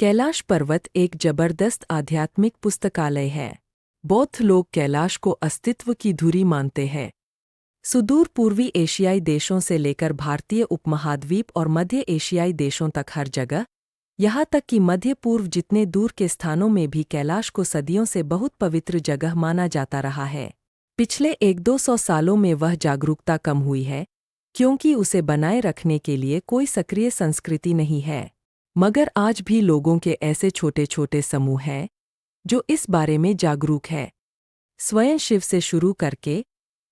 कैलाश पर्वत एक जबरदस्त आध्यात्मिक पुस्तकालय है। बौद्ध लोग कैलाश को अस्तित्व की धुरी मानते हैं। सुदूर पूर्वी एशियाई देशों से लेकर भारतीय उपमहाद्वीप और मध्य एशियाई देशों तक हर जगह, यहाँ तक कि मध्य पूर्व जितने दूर के स्थानों में भी कैलाश को सदियों से बहुत पवित्र जगह माना जाता रहा है। पिछले 100-200 सालों में वह जागरूकता कम हुई है, क्योंकि उसे बनाए रखने के लिए कोई सक्रिय संस्कृति नहीं है। मगर आज भी लोगों के ऐसे छोटे छोटे समूह हैं जो इस बारे में जागरूक है। स्वयं शिव से शुरू करके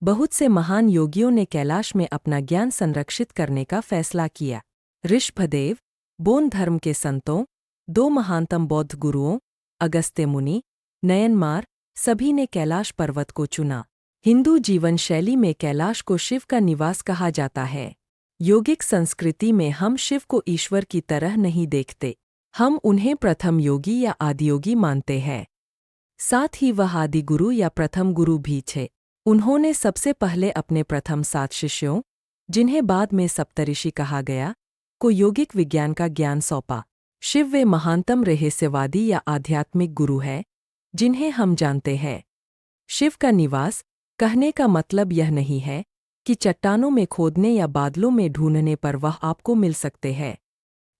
बहुत से महान योगियों ने कैलाश में अपना ज्ञान संरक्षित करने का फैसला किया। ऋषभदेव, बौद्ध धर्म के संतों, 2 महानतम बौद्ध गुरुओं अगस्त्य मुनि, नयनमार, सभी ने कैलाश पर्वत को चुना। हिंदू जीवन शैली में कैलाश को शिव का निवास कहा जाता है। योगिक संस्कृति में हम शिव को ईश्वर की तरह नहीं देखते, हम उन्हें प्रथम योगी या आदियोगी मानते हैं। साथ ही वह आदि गुरु या प्रथम गुरु भी थे। उन्होंने सबसे पहले अपने प्रथम 7 शिष्यों, जिन्हें बाद में सप्तऋषि कहा गया, को योगिक विज्ञान का ज्ञान सौंपा। शिव वे महानतम रहस्यवादी या आध्यात्मिक गुरु है जिन्हें हम जानते हैं। शिव का निवास कहने का मतलब यह नहीं है कि चट्टानों में खोदने या बादलों में ढूंढने पर वह आपको मिल सकते हैं।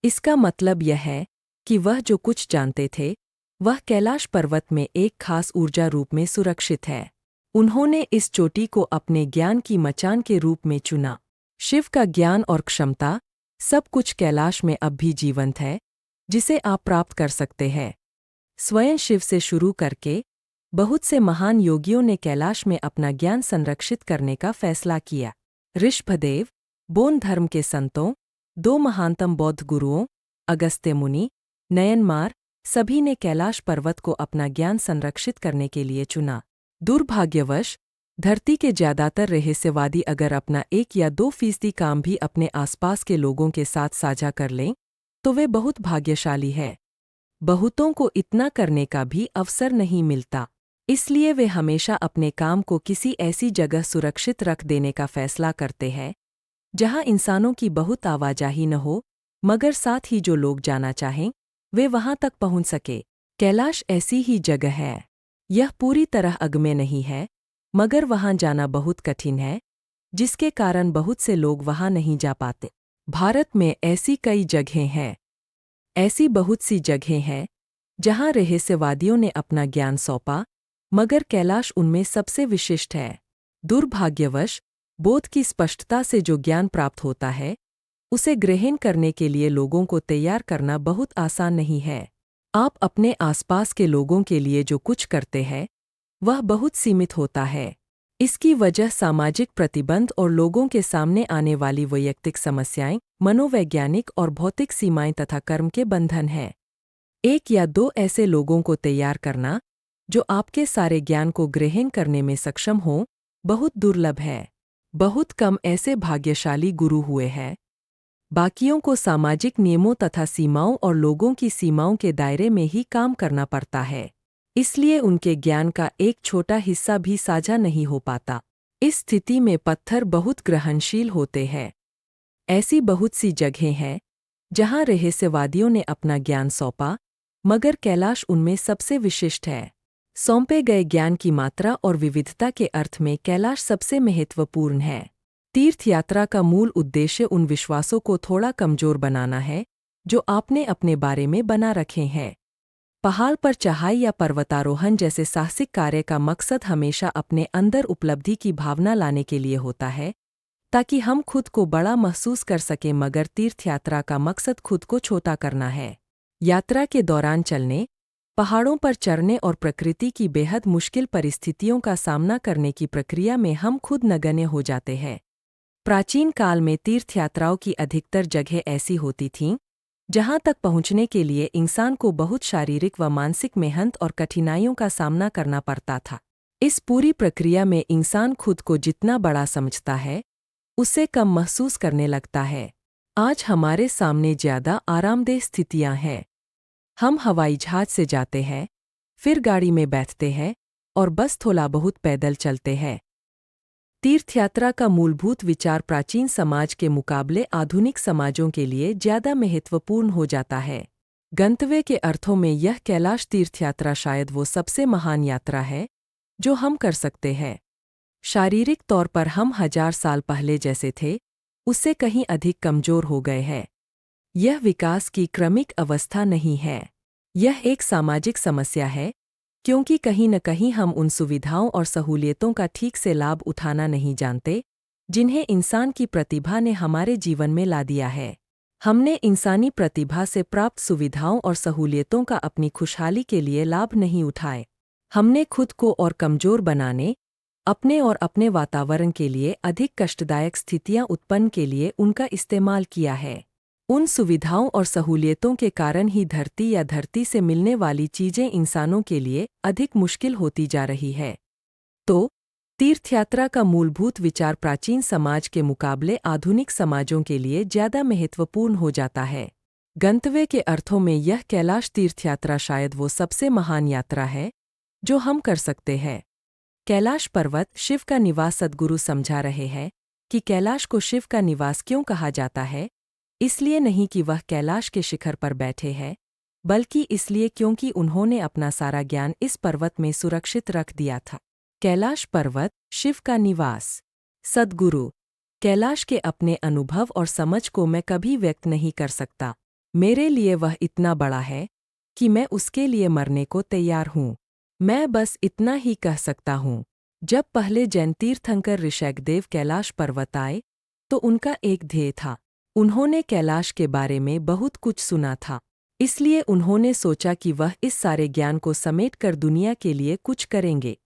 इसका मतलब यह है कि वह जो कुछ जानते थे वह कैलाश पर्वत में एक खास ऊर्जा रूप में सुरक्षित है। उन्होंने इस चोटी को अपने ज्ञान की मचान के रूप में चुना। शिव का ज्ञान और क्षमता, सब कुछ कैलाश में अब भी जीवंत है, जिसे आप प्राप्त कर सकते हैं। स्वयं शिव से शुरू करके बहुत से महान योगियों ने कैलाश में अपना ज्ञान संरक्षित करने का फैसला किया। ऋषभदेव, बौद्ध धर्म के संतों, 2 महानतम बौद्ध गुरुओं अगस्त्य मुनि, नयनमार, सभी ने कैलाश पर्वत को अपना ज्ञान संरक्षित करने के लिए चुना। दुर्भाग्यवश धरती के ज्यादातर रहस्यवादी अगर अपना 1 या 2% काम भी अपने आसपास के लोगों के साथ साझा कर लें तो वे बहुत भाग्यशाली है। बहुतों को इतना करने का भी अवसर नहीं मिलता, इसलिए वे हमेशा अपने काम को किसी ऐसी जगह सुरक्षित रख देने का फैसला करते हैं जहां इंसानों की बहुत आवाजाही न हो, मगर साथ ही जो लोग जाना चाहें वे वहां तक पहुंच सके। कैलाश ऐसी ही जगह है। यह पूरी तरह अगम्य नहीं है, मगर वहां जाना बहुत कठिन है, जिसके कारण बहुत से लोग वहां नहीं जा पाते। भारत में ऐसी कई जगहें हैं। ऐसी बहुत सी जगहें हैं जहां रहस्यवादियों ने अपना ज्ञान सौंपा, मगर कैलाश उनमें सबसे विशिष्ट है। दुर्भाग्यवश बोध की स्पष्टता से जो ज्ञान प्राप्त होता है उसे ग्रहण करने के लिए लोगों को तैयार करना बहुत आसान नहीं है। आप अपने आसपास के लोगों के लिए जो कुछ करते हैं वह बहुत सीमित होता है। इसकी वजह सामाजिक प्रतिबंध और लोगों के सामने आने वाली वैयक्तिक समस्याएं, मनोवैज्ञानिक और भौतिक सीमाएं तथा कर्म के बंधन है। 1 या 2 ऐसे लोगों को तैयार करना जो आपके सारे ज्ञान को ग्रहण करने में सक्षम हो बहुत दुर्लभ है। बहुत कम ऐसे भाग्यशाली गुरु हुए हैं। बाकियों को सामाजिक नियमों तथा सीमाओं और लोगों की सीमाओं के दायरे में ही काम करना पड़ता है, इसलिए उनके ज्ञान का एक छोटा हिस्सा भी साझा नहीं हो पाता। इस स्थिति में पत्थर बहुत ग्रहणशील होते हैं। ऐसी बहुत सी जगहें हैं जहां रहस्यवादियों ने अपना ज्ञान सौंपा, मगर कैलाश उनमें सबसे विशिष्ट है। सौंपे गए ज्ञान की मात्रा और विविधता के अर्थ में कैलाश सबसे महत्वपूर्ण है। तीर्थयात्रा का मूल उद्देश्य उन विश्वासों को थोड़ा कमजोर बनाना है जो आपने अपने बारे में बना रखे हैं। पहाड़ पर चढ़ाई या पर्वतारोहण जैसे साहसिक कार्य का मकसद हमेशा अपने अंदर उपलब्धि की भावना लाने के लिए होता है, ताकि हम खुद को बड़ा महसूस कर सकें, मगर तीर्थयात्रा का मकसद खुद को छोटा करना है। यात्रा के दौरान चलने, पहाड़ों पर चढ़ने और प्रकृति की बेहद मुश्किल परिस्थितियों का सामना करने की प्रक्रिया में हम खुद नगण्य हो जाते हैं। प्राचीन काल में तीर्थयात्राओं की अधिकतर जगह ऐसी होती थीं जहां तक पहुंचने के लिए इंसान को बहुत शारीरिक व मानसिक मेहनत और कठिनाइयों का सामना करना पड़ता था। इस पूरी प्रक्रिया में इंसान खुद को जितना बड़ा समझता है उससे कम महसूस करने लगता है। आज हमारे सामने ज़्यादा आरामदेह स्थितियां हैं। हम हवाई जहाज से जाते हैं, फिर गाड़ी में बैठते हैं और बस थोड़ा बहुत पैदल चलते हैं। तीर्थयात्रा का मूलभूत विचार प्राचीन समाज के मुकाबले आधुनिक समाजों के लिए ज़्यादा महत्वपूर्ण हो जाता है। गंतव्य के अर्थों में यह कैलाश तीर्थयात्रा शायद वो सबसे महान यात्रा है जो हम कर सकते हैं। शारीरिक तौर पर हम 1000 साल पहले जैसे थे, उससे कहीं अधिक कमजोर हो गए हैं। यह विकास की क्रमिक अवस्था नहीं है, यह एक सामाजिक समस्या है, क्योंकि कहीं न कहीं हम उन सुविधाओं और सहूलियतों का ठीक से लाभ उठाना नहीं जानते, जिन्हें इंसान की प्रतिभा ने हमारे जीवन में ला दिया है। हमने इंसानी प्रतिभा से प्राप्त सुविधाओं और सहूलियतों का अपनी खुशहाली के लिए लाभ नहीं उठाए। हमने खुद को और कमजोर बनाने, अपने और अपने वातावरण के लिए अधिक कष्टदायक स्थितियां उत्पन्न के लिए उनका इस्तेमाल किया है। उन सुविधाओं और सहूलियतों के कारण ही धरती या धरती से मिलने वाली चीजें इंसानों के लिए अधिक मुश्किल होती जा रही है। तो तीर्थयात्रा का मूलभूत विचार प्राचीन समाज के मुकाबले आधुनिक समाजों के लिए ज्यादा महत्वपूर्ण हो जाता है। गंतव्य के अर्थों में यह कैलाश तीर्थयात्रा शायद वो सबसे महान यात्रा है जो हम कर सकते हैं। कैलाश पर्वत शिव का निवास। सद्गुरु समझा रहे हैं कि कैलाश को शिव का निवास क्यों कहा जाता है, इसलिए नहीं कि वह कैलाश के शिखर पर बैठे हैं, बल्कि इसलिए क्योंकि उन्होंने अपना सारा ज्ञान इस पर्वत में सुरक्षित रख दिया था। कैलाश पर्वत शिव का निवास। सद्गुरु, कैलाश के अपने अनुभव और समझ को मैं कभी व्यक्त नहीं कर सकता। मेरे लिए वह इतना बड़ा है कि मैं उसके लिए मरने को तैयार हूँ। मैं बस इतना ही कह सकता हूँ। जब पहले जैन तीर्थंकर ऋषिकेश कैलाश पर्वत आए, तो उनका एक ध्येय था। उन्होंने कैलाश के बारे में बहुत कुछ सुना था, इसलिए उन्होंने सोचा कि वह इस सारे ज्ञान को समेटकर दुनिया के लिए कुछ करेंगे।